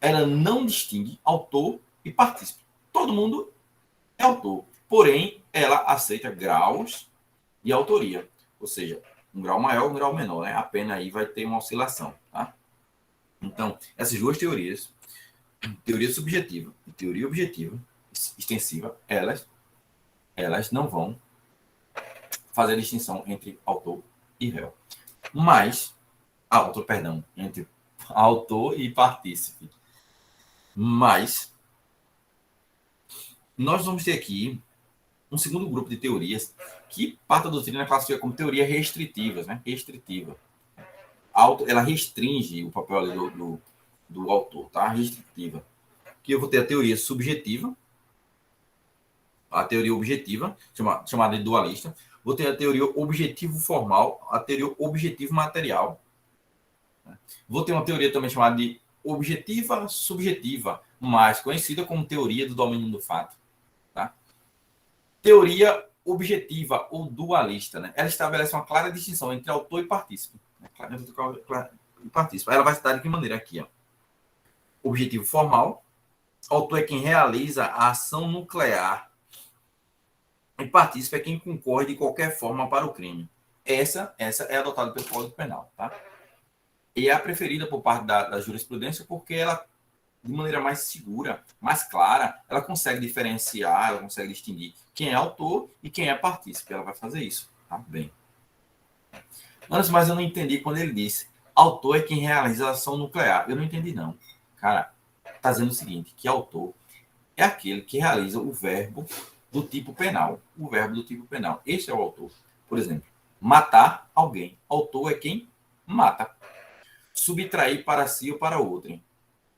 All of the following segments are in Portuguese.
ela não distingue autor e partícipe. Todo mundo é autor, porém, ela aceita graus de autoria, ou seja, um grau maior, um grau menor, né? A pena aí vai ter uma oscilação, tá? Então, essas duas teorias, teoria subjetiva e teoria objetiva, extensiva, elas não vão fazer a distinção entre autor e réu. Mas, perdão, entre autor e partícipe. Mas, nós vamos ter aqui um segundo grupo de teorias que parte da doutrina classifica como teorias restritivas, né? Restritiva. Ela restringe o papel ali do autor, tá? Restritiva. Que eu vou ter a teoria subjetiva, a teoria objetiva, chamada de dualista. Vou ter a teoria objetivo formal, a teoria objetivo material. Vou ter uma teoria também chamada de objetiva subjetiva, mais conhecida como teoria do domínio do fato. Tá? Teoria objetiva ou dualista, né? Ela estabelece uma clara distinção entre autor e partícipe. Ela vai citar de que maneira aqui, ó. Objetivo formal, autor é quem realiza a ação nuclear e partícipe é quem concorre de qualquer forma para o crime. Essa é adotada pelo Código Penal, tá? E é a preferida por parte da jurisprudência porque ela, de maneira mais segura, mais clara, ela consegue diferenciar, ela consegue distinguir quem é autor e quem é partícipe. Ela vai fazer isso, tá? Bem. Mas eu não entendi quando ele disse autor é quem realiza a ação nuclear. Eu não entendi, não. Cara, tá dizendo o seguinte, que autor é aquele que realiza o verbo do tipo penal. O verbo do tipo penal. Esse é o autor. Por exemplo, matar alguém. Autor é quem mata. Subtrair para si ou para outro.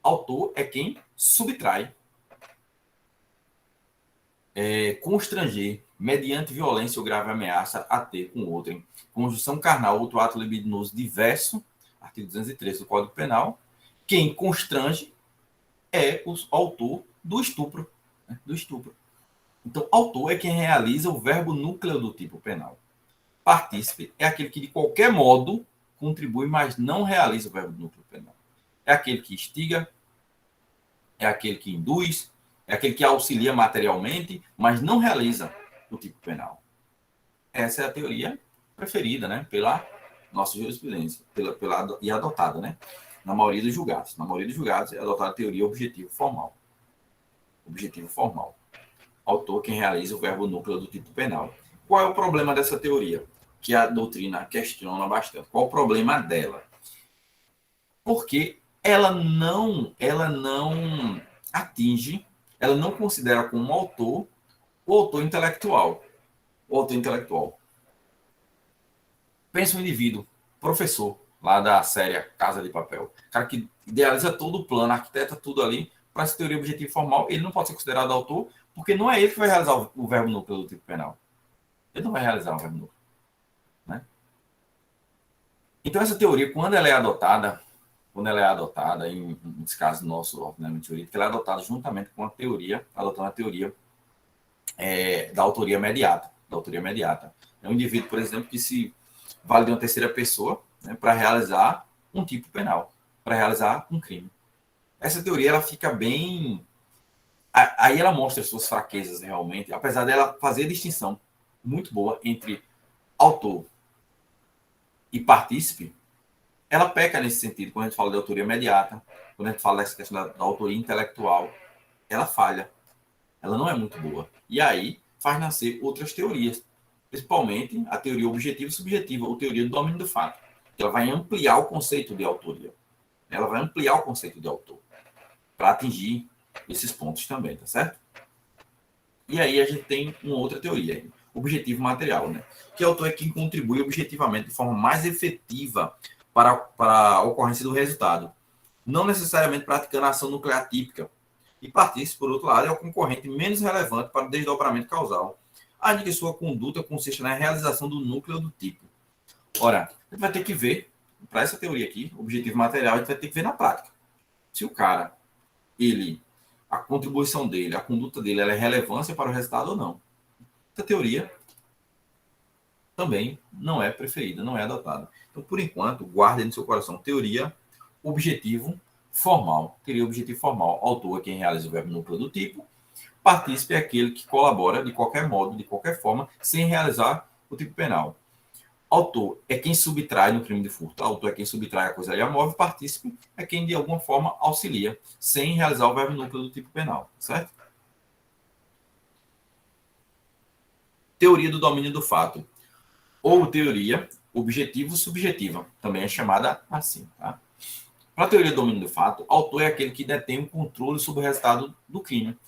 Autor é quem subtrai. Constranger, mediante violência ou grave ameaça a ter com outro. Conjunção carnal, outro ato libidinoso diverso, artigo 213 do Código Penal. Quem constrange é o autor do estupro. Né? Do estupro. Então, autor é quem realiza o verbo núcleo do tipo penal. Partícipe é aquele que, de qualquer modo, contribui, mas não realiza o verbo núcleo penal. É aquele que instiga, é aquele que induz, é aquele que auxilia materialmente, mas não realiza o tipo penal. Essa é a teoria preferida, né, pela nossa jurisprudência, e adotada, né, na maioria dos julgados. Na maioria dos julgados é adotada a teoria objetivo formal. Objetivo formal. Autor quem realiza o verbo núcleo do tipo penal. Qual é o problema dessa teoria? Que a doutrina questiona bastante. Qual o problema dela? Porque ela não atinge, ela não considera como autor o autor intelectual. O autor intelectual. Pensa um indivíduo, professor, lá da série Casa de Papel. Cara que idealiza todo o plano, arquiteta tudo ali, para essa teoria objetiva formal, ele não pode ser considerado autor, porque não é ele que vai realizar o verbo núcleo do tipo penal. Ele não vai realizar o verbo núcleo. Né? Então, essa teoria, quando ela é adotada, nesse caso nosso ordenamento jurídico, ela é adotada juntamente com a teoria, adotando a teoria da autoria mediata. É um indivíduo, por exemplo, que se vale de uma terceira pessoa, né, para realizar um tipo penal, para realizar um crime. Essa teoria ela fica bem... Aí ela mostra as suas fraquezas realmente, apesar dela fazer a distinção muito boa entre autor e partícipe, ela peca nesse sentido. Quando a gente fala de autoria imediata, quando a gente fala dessa questão da autoria intelectual, ela falha. Ela não é muito boa. E aí faz nascer outras teorias, principalmente a teoria objetiva e subjetiva, ou teoria do domínio do fato. Ela vai ampliar o conceito de autoria. Ela vai ampliar o conceito de autor para atingir esses pontos também, tá certo? E aí a gente tem uma outra teoria, objetivo material, né? Que o autor é quem contribui objetivamente de forma mais efetiva para a ocorrência do resultado, não necessariamente praticando a ação nuclear típica. E partícipe, por outro lado, é o concorrente menos relevante para o desdobramento causal, ainda que sua conduta consiste na realização do núcleo do tipo. Ora, a gente vai ter que ver, para essa teoria aqui, objetivo material, a gente vai ter que ver na prática. Se o cara, a contribuição dele, a conduta dele, ela é relevância para o resultado ou não. Essa teoria também não é preferida, não é adotada. Então, por enquanto, guarde no seu coração teoria objetivo formal. Teoria objetivo formal. Autor é quem realiza o verbo núcleo do tipo. Partícipe é aquele que colabora de qualquer modo, de qualquer forma, sem realizar o tipo penal. Autor é quem subtrai no crime de furto. Autor é quem subtrai a coisa ali móvel. Partícipe é quem, de alguma forma, auxilia, sem realizar o verbo núcleo do tipo penal. Certo? Teoria do domínio do fato. Ou teoria objetivo-subjetiva. Também é chamada assim. Tá? Para a teoria do domínio do fato, autor é aquele que detém o controle sobre o resultado do crime,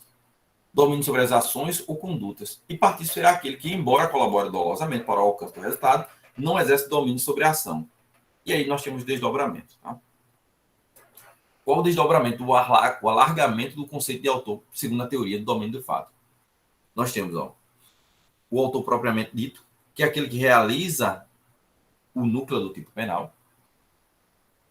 domínio sobre as ações ou condutas. E partícipe será aquele que, embora colabore dolosamente para o alcance do resultado, não exerce domínio sobre a ação. E aí nós temos desdobramento. Tá? Qual o desdobramento? O alargamento do conceito de autor, segundo a teoria do domínio do fato. Nós temos o autor propriamente dito, que é aquele que realiza o núcleo do tipo penal.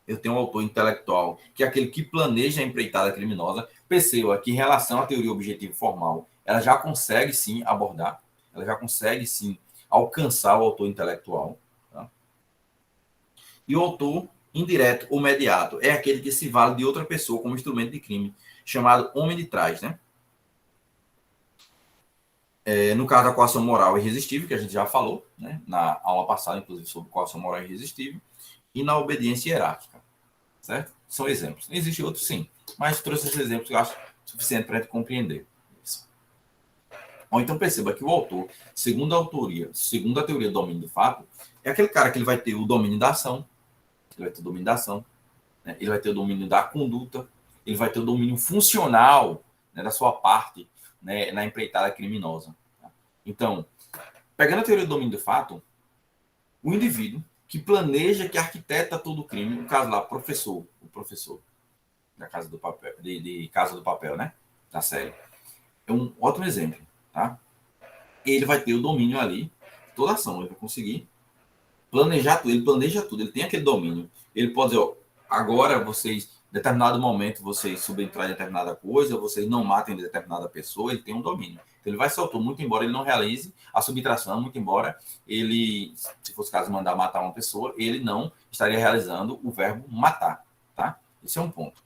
Eu tenho um autor intelectual, que é aquele que planeja a empreitada criminosa. Perceba que, em relação à teoria objetivo formal, ela já consegue, sim, abordar, ela já consegue, sim, alcançar o autor intelectual. Tá? E o autor indireto ou mediato é aquele que se vale de outra pessoa como instrumento de crime, chamado homem de trás, né? No caso da coação moral irresistível, que a gente já falou, né? Na aula passada, inclusive, sobre coação moral irresistível, e na obediência hierárquica. Certo? São exemplos. Existem outros, sim, mas trouxe esses exemplos que eu acho suficiente para a gente compreender. Isso. Ou então perceba que o autor, segundo a teoria do domínio do fato, é aquele cara que ele vai ter o domínio da ação, ele vai ter o domínio da ação, né? Ele vai ter o domínio da conduta, ele vai ter o domínio funcional, né, da sua parte, né, na empreitada criminosa. Tá? Então, pegando a teoria do domínio do fato, o indivíduo que planeja, que arquiteta todo o crime, no caso lá, o professor da Casa do Papel, de Casa do Papel, né? Da série. É um ótimo exemplo, tá? Ele vai ter o domínio ali, toda ação, ele vai conseguir planejar tudo, ele planeja tudo, ele tem aquele domínio. Ele pode dizer, ó, agora vocês, em determinado momento, vocês subtraem determinada coisa, vocês não matem determinada pessoa, ele tem um domínio. Então, ele vai ser autor, muito embora ele não realize a subtração, muito embora ele, se fosse caso mandar matar uma pessoa, ele não estaria realizando o verbo matar, tá? Esse é um ponto.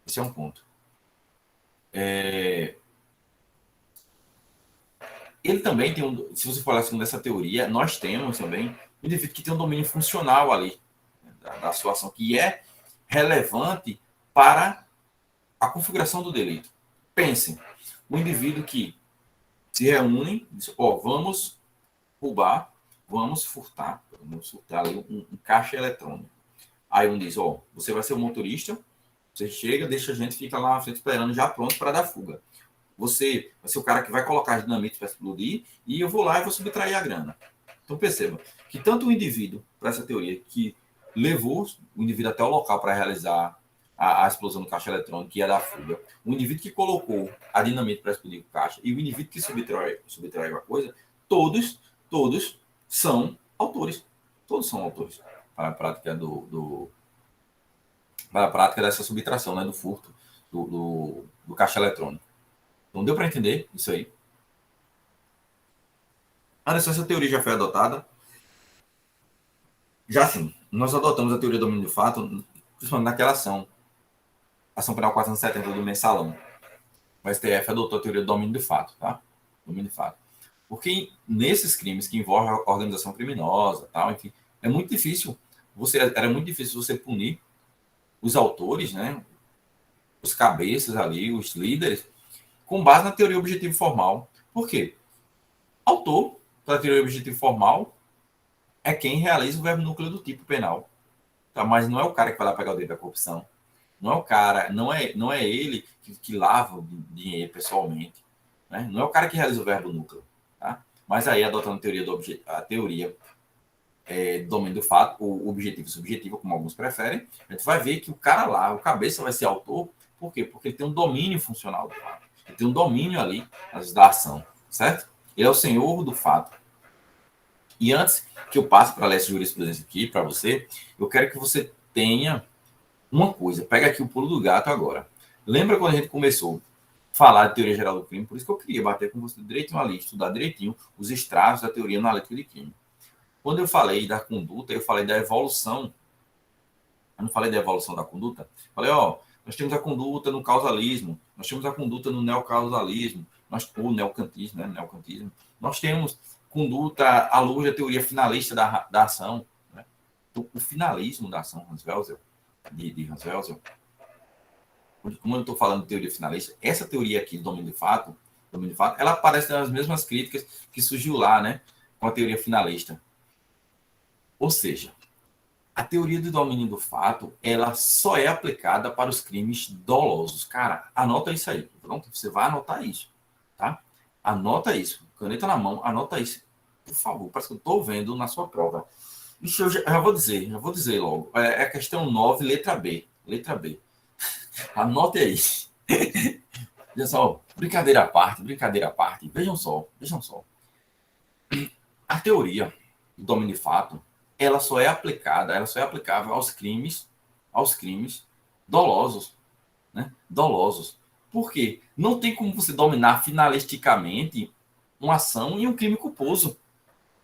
Esse é um ponto. Ele também tem se você for segundo essa teoria, nós temos também um indivíduo que tem um domínio funcional ali, né, da sua ação, que é relevante para a configuração do delito. Pensem, um indivíduo que se reúne, diz, vamos roubar, vamos furtar ali um caixa eletrônico. Aí um diz, você vai ser o motorista, você chega, deixa a gente, fica lá na frente esperando, já pronto para dar fuga. Você vai ser o cara que vai colocar as dinamites para explodir e eu vou lá e vou subtrair a grana. Então perceba que tanto o indivíduo, para essa teoria, que levou o indivíduo até o local para realizar a explosão do caixa eletrônico, que ia dar fuga, o indivíduo que colocou a dinamite para explodir o caixa e o indivíduo que subtraiu a coisa, todos são autores. Todos são autores para a prática para a prática dessa subtração, né, do furto do caixa eletrônico. Não deu para entender isso aí? Anderson, essa teoria já foi adotada? Já sim. Nós adotamos a teoria do domínio do fato, principalmente naquela ação penal 470 do mensalão. O STF adotou a teoria do domínio do fato, tá? Domínio do fato. Porque nesses crimes que envolvem a organização criminosa, tal, enfim, era muito difícil você punir os autores, né? Os cabeças ali, os líderes, com base na teoria objetivo formal. Por quê? Autor, para a teoria objetivo formal, é quem realiza o verbo núcleo do tipo penal. Tá? Mas não é o cara que vai lá pegar o dedo da corrupção. Não é o cara, não é ele que lava o dinheiro pessoalmente. Né? Não é o cara que realiza o verbo núcleo. Tá? Mas aí, adotando a teoria do domínio do fato, o objetivo subjetivo, como alguns preferem, a gente vai ver que o cara lá, o cabeça vai ser autor. Por quê? Porque ele tem um domínio funcional do fato. Ele tem um domínio ali da ação. Certo? Ele é o senhor do fato. E antes que eu passe para ler essa jurisprudência aqui para você, eu quero que você tenha uma coisa. Pega aqui o pulo do gato agora. Lembra quando a gente começou a falar de teoria geral do crime? Por isso que eu queria bater com você direitinho ali, estudar direitinho os estratos da teoria analítica de crime. Quando eu falei da conduta, eu falei da evolução Eu não falei da evolução da conduta? Falei, ó, nós temos a conduta no causalismo, nós temos a conduta no neocausalismo, ou neocantismo, né? Neocantismo. Nós temos conduta à luz da teoria finalista da ação, né? O finalismo da ação Hans Welser, de Hans Welser, como eu estou falando de teoria finalista, essa teoria aqui do domínio de fato, ela aparece nas mesmas críticas que surgiu lá, né, com a teoria finalista. Ou seja, a teoria do domínio do fato, ela só é aplicada para os crimes dolosos. Cara, anota isso aí. Pronto, você vai anotar isso, tá? Anota isso. Caneta na mão, anota isso. Por favor, parece que eu estou vendo na sua prova. Isso eu já vou dizer logo. É a questão 9, letra B. Letra B. Anote aí. Olha só, brincadeira à parte. Vejam só. A teoria do domínio de fato, ela só é aplicável aos crimes dolosos, né? Dolosos. Por quê? Não tem como você dominar finalisticamente uma ação e um crime culposo.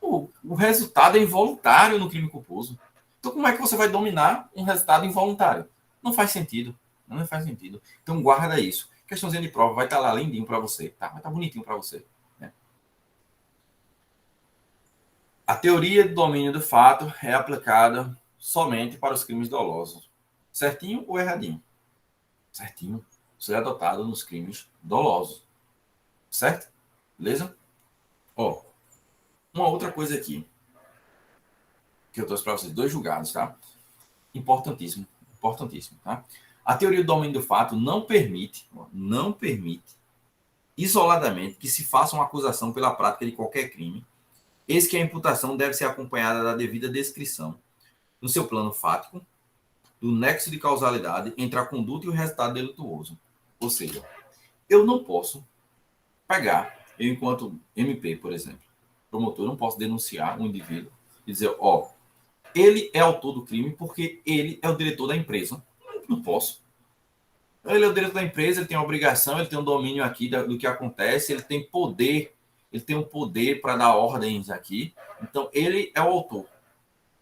O resultado é involuntário no crime culposo. Então, como é que você vai dominar um resultado involuntário? Não faz sentido. Não faz sentido. Então, guarda isso. Questãozinha de prova vai estar lá lindinho para você. Tá? Vai estar bonitinho para você. Né? A teoria do domínio do fato é aplicada somente para os crimes dolosos. Certinho ou erradinho? Certinho. Isso é adotado nos crimes dolosos. Certo? Beleza? Ó, uma outra coisa aqui que eu trouxe para vocês. 2 julgados, tá? Importantíssimo, tá? A teoria do domínio do fato não permite isoladamente que se faça uma acusação pela prática de qualquer crime, eis que a imputação deve ser acompanhada da devida descrição, no seu plano fático, do nexo de causalidade entre a conduta e o resultado delituoso. Ou seja, eu não posso pegar, eu enquanto MP, por exemplo, promotor, não posso denunciar um indivíduo e dizer, ó, ele é autor do crime porque ele é o diretor da empresa. Não posso. Ele é o diretor da empresa, ele tem a obrigação, ele tem um domínio aqui do que acontece, ele tem poder, ele tem um poder para dar ordens aqui. Então, ele é o autor.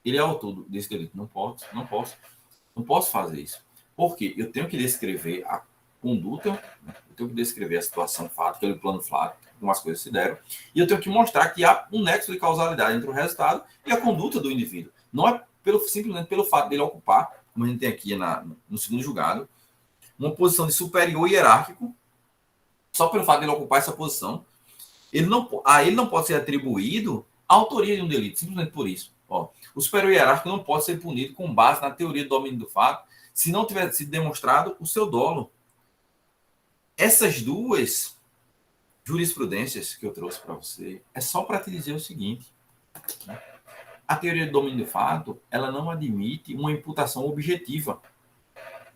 Ele é o autor desse delito. Não posso fazer isso. Por quê? Eu tenho que descrever a conduta, eu tenho que descrever a situação fática, o plano fático, como as coisas se deram, e eu tenho que mostrar que há um nexo de causalidade entre o resultado e a conduta do indivíduo. Não é simplesmente pelo fato dele ocupar, como a gente tem aqui no segundo julgado, uma posição de superior hierárquico, só pelo fato dele ocupar essa posição, ele não pode ser atribuído a autoria de um delito, simplesmente por isso. Ó, o superior hierárquico não pode ser punido com base na teoria do domínio do fato, se não tiver sido demonstrado o seu dolo. Essas 2 jurisprudências que eu trouxe para você é só para te dizer o seguinte, né? A teoria do domínio do fato, ela não admite uma imputação objetiva,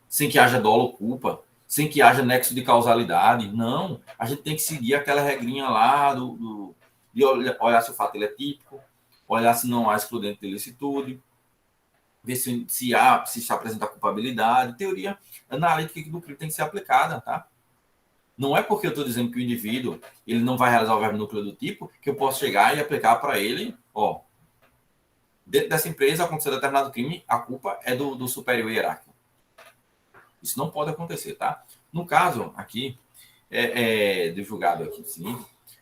sem que haja dolo ou culpa, sem que haja nexo de causalidade. Não, a gente tem que seguir aquela regrinha lá de olhar se o fato ele é típico, olhar se não há excludente de ilicitude, ver se se apresenta culpabilidade. Teoria analítica do crime tem que ser aplicada, tá? Não é porque eu estou dizendo que o indivíduo ele não vai realizar o verbo núcleo do tipo que eu posso chegar e aplicar para ele, ó, dentro dessa empresa aconteceu determinado crime, a culpa é do superior hierárquico. Isso não pode acontecer, tá? No caso aqui, do julgado aqui,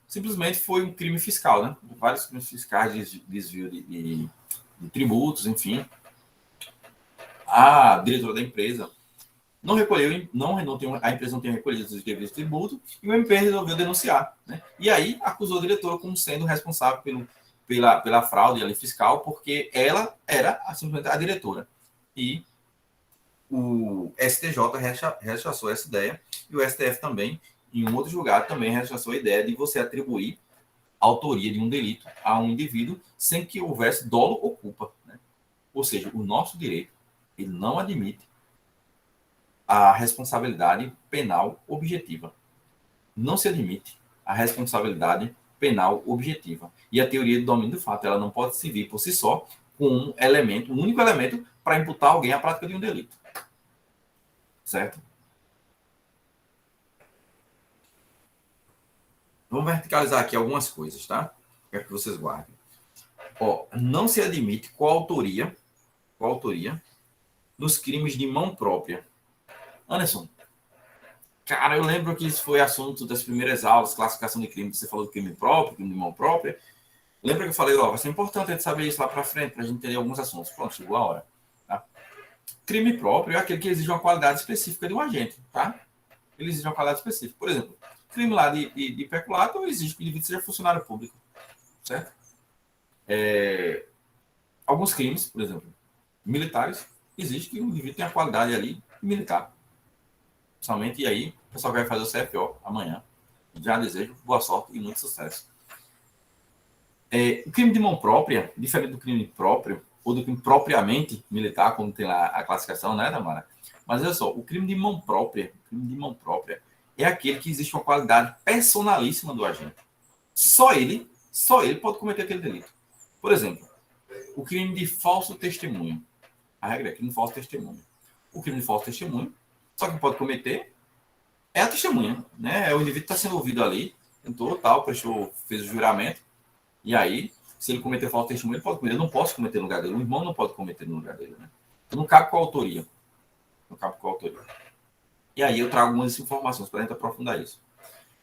simplesmente foi um crime fiscal, né? Vários crimes fiscais de desvio de tributos, enfim. A diretora da empresa não recolheu, a empresa não tem recolhido os devidos tributos e o MP resolveu denunciar, né? E aí acusou a diretora como sendo responsável pela fraude ali fiscal, porque ela era simplesmente a diretora. E o STJ rechaçou essa ideia e o STF também, em um outro julgado, também rechaçou a ideia de você atribuir a autoria de um delito a um indivíduo sem que houvesse dolo ou culpa, né? Ou seja, o nosso direito ele não admite a responsabilidade penal objetiva. Não se admite a responsabilidade penal objetiva. E a teoria do domínio do fato ela não pode se vir por si só com um único elemento para imputar alguém à prática de um delito. Certo? Vamos verticalizar aqui algumas coisas, tá? Quero que vocês guardem. Ó, não se admite coautoria nos crimes de mão própria. Anderson, cara, eu lembro que isso foi assunto das primeiras aulas, classificação de crime. Você falou do crime próprio, crime de mão própria. Lembra que eu falei, vai ser importante a gente saber isso lá para frente, para a gente entender alguns assuntos. Pronto, chegou a hora. Tá? Crime próprio é aquele que exige uma qualidade específica de um agente, tá? Ele exige uma qualidade específica. Por exemplo, crime lá de peculato exige que o indivíduo seja funcionário público, certo? Alguns crimes, por exemplo, militares, exige que o indivíduo tenha qualidade ali militar. Somente, e aí, o pessoal vai fazer o CFO amanhã. Já desejo boa sorte e muito sucesso. O crime de mão própria, diferente do crime próprio, ou do crime propriamente militar, como tem lá a classificação, né, Tamara? Mas olha só, o crime de mão própria é aquele que existe uma qualidade personalíssima do agente. Só ele pode cometer aquele delito. Por exemplo, o crime de falso testemunho. A regra é crime de falso testemunho. O crime de falso testemunho, só que pode cometer é a testemunha, né? O indivíduo está sendo ouvido ali, tentou, tal, fez o juramento, e aí, se ele cometer falso testemunho, ele pode cometer. Eu não posso cometer no lugar dele. O irmão não pode cometer no lugar dele, né? Então, não cabe com a autoria. E aí eu trago algumas informações para a gente aprofundar isso.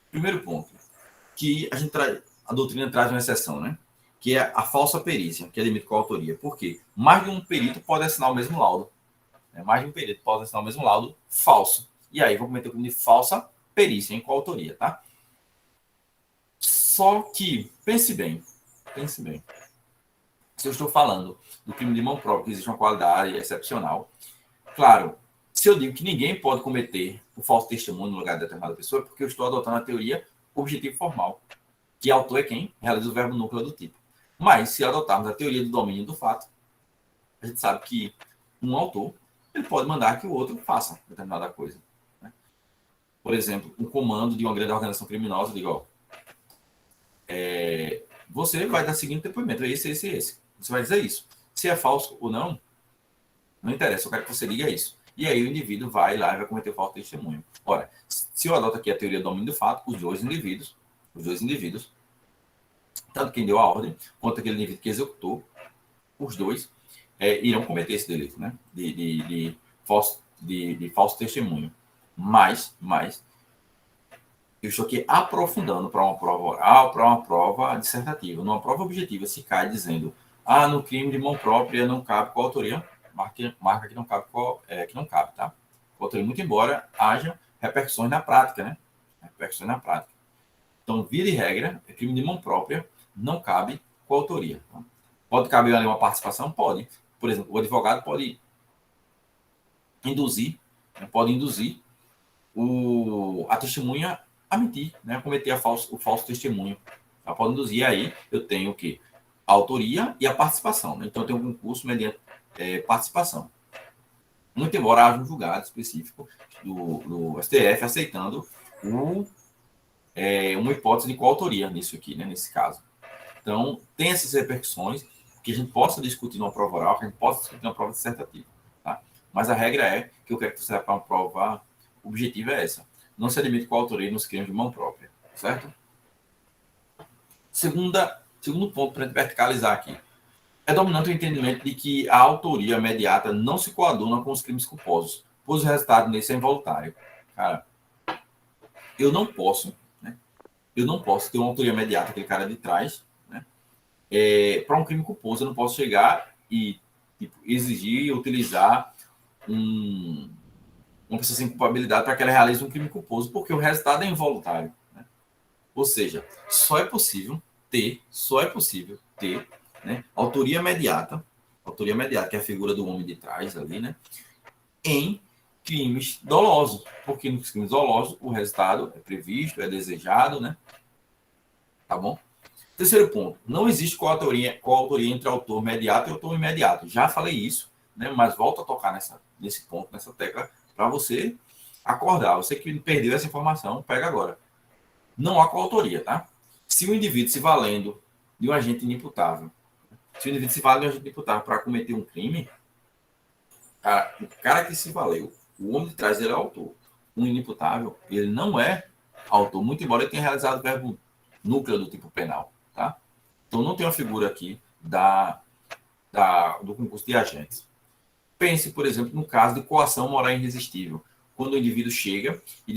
Primeiro ponto, que a doutrina traz uma exceção, né? Que é a falsa perícia, que é limite com a autoria. Por quê? Mais de um perito pode assinar o mesmo laudo. Mais de um perito pode assinar o mesmo laudo falso. E aí vou cometer o crime de falsa perícia em coautoria, tá? Só que, pense bem. Se eu estou falando do crime de mão própria, que existe uma qualidade excepcional, claro, se eu digo que ninguém pode cometer o falso testemunho no lugar de determinada pessoa, é porque eu estou adotando a teoria objetivo formal, que autor é quem realiza o verbo núcleo do tipo. Mas, se adotarmos a teoria do domínio do fato, a gente sabe que um autor ele pode mandar que o outro faça determinada coisa. Né? Por exemplo, um comando de uma grande organização criminosa, digo, você vai dar o seguinte depoimento, esse. Você vai dizer isso. Se é falso ou não, não interessa, eu quero que você diga isso. E aí o indivíduo vai lá e vai cometer falso testemunho. Ora, se eu adoto aqui a teoria do domínio do fato, os dois indivíduos, tanto quem deu a ordem, quanto aquele indivíduo que executou, os dois irão cometer esse delito, né? De falso testemunho. Mas eu estou aqui aprofundando para uma prova oral, para uma prova dissertativa. Numa prova objetiva, se cai dizendo, no crime de mão própria não cabe coautoria, marca que não cabe, que não cabe, tá? Coautoria, muito embora haja repercussões na prática, né? Então, via de regra, crime de mão própria não cabe coautoria. Tá? Pode caber ali uma participação? Pode. Por exemplo, o advogado pode induzir a testemunha a mentir, né? A cometer o falso testemunho. Ela pode induzir, aí eu tenho o quê? A autoria e a participação. Né? Então, eu tenho um concurso mediante participação. Muito embora haja um julgado específico do STF aceitando uma hipótese de coautoria nisso aqui, né? Nesse caso. Então, tem essas repercussões que a gente possa discutir numa prova oral, que a gente possa discutir numa prova dissertativa. Tá? Mas a regra é que eu quero que você saiba para uma prova objetiva é essa. Não se admite coautoria nos crimes de mão própria. Certo? Segundo ponto para a gente verticalizar aqui. É dominante o entendimento de que a autoria imediata não se coaduna com os crimes culposos, pois o resultado nesse é involuntário. Cara, eu não posso ter uma autoria imediata, aquele cara de trás, né? Para um crime culposo, eu não posso chegar e exigir, utilizar uma pessoa sem culpabilidade para que ela realize um crime culposo, porque o resultado é involuntário. Né? Ou seja, só é possível ter, né, autoria imediata, que é a figura do homem de trás ali, né, em crimes dolosos, porque nos crimes dolosos o resultado é previsto, é desejado, né? Tá bom? Terceiro ponto, não existe coautoria entre autor imediato e autor imediato. Já falei isso, né, mas volto a tocar nesse ponto, nessa tecla, para você acordar. Você que perdeu essa informação, pega agora. Não há coautoria, tá? Se o indivíduo se valendo de um agente inimputável, para cometer um crime, o cara que se valeu, o homem de trás dele é autor. Um inimputável, ele não é autor, muito embora ele tenha realizado o verbo núcleo do tipo penal, tá? Então não tem uma figura aqui do concurso de agentes. Pense, por exemplo, no caso de coação moral irresistível. Quando o indivíduo chega e